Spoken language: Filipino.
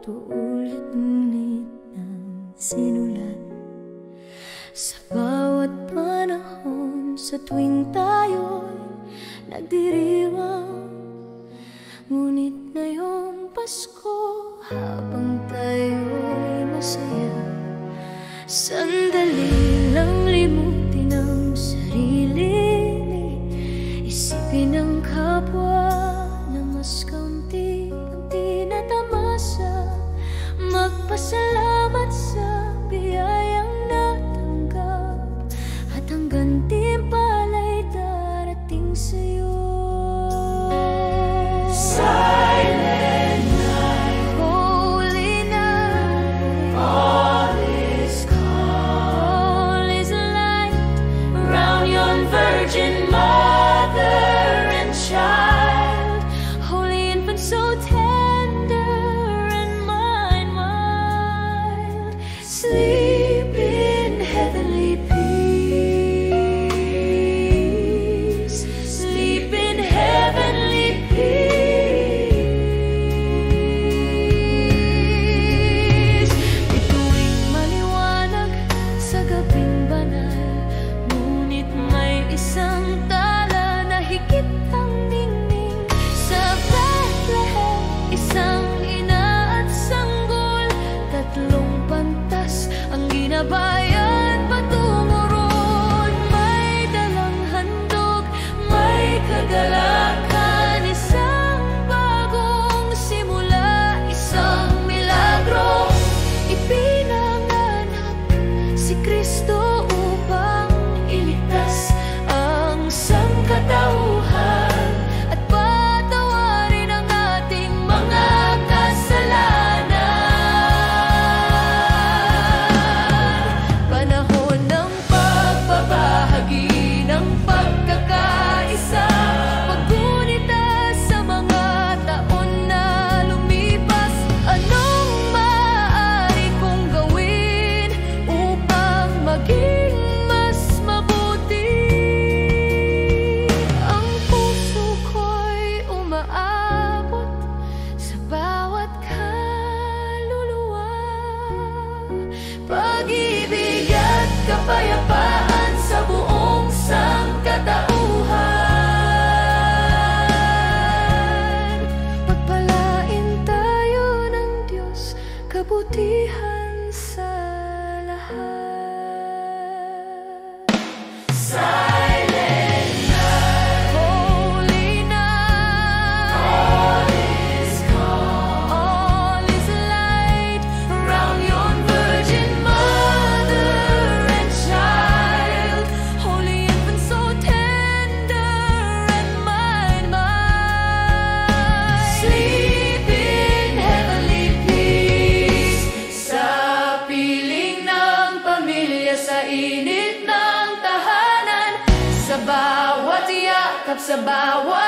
Paulit ngunit ng sinulat sa bawat panahon, sa tuwing tayo'y nagdiriwang. Ngunit ngayong Pasko, habang tayo'y masaya, sandali lang limutin ang sarili, isipin ang kapwa na mas kaunti-unti na tamasa, magpasalamat sa biyayang natanggap, at ang gantimpala'y darating sa'yo. Silent night, holy night, all is calm, all is light around yon Virgin Mother and Child, holy infant so tender and mild. Sleep in heavenly peace, sleep in heavenly peace. Bituing maliwanag sa gabing banal, ngunit may isang tala na higit ang ningning. Sa Bethlehem, isang ina at sanggol, tatlong pantas ang ginabayan patungo roon. May dalang handog, may kagalakan, isang bagong simula, isang milagro. Ipinanganak si Kristo upang iligtas ang sangkatauhan at patawarin ang ating mga kasalanan. Panahon ng pagbabahagi ng pagkakaisa, paggunita sa mga taon na lumipas. Anong maaari kong gawin upang maging mas mabuti? Ang puso ko'y umaabot sa bawat kaluluwa, pag-ibig at kapayapaan sa buong sangkatauhan. Pagpalain tayo ng Diyos, kabutihan sa lahat. Silent night, holy night, all is calm, all is light around yon Virgin Mother and Child, holy infant so tender and mild. Sleep in heavenly peace, sa piling ng pamilya, sa init ng tahanan, sa bawat yakap, sa bawat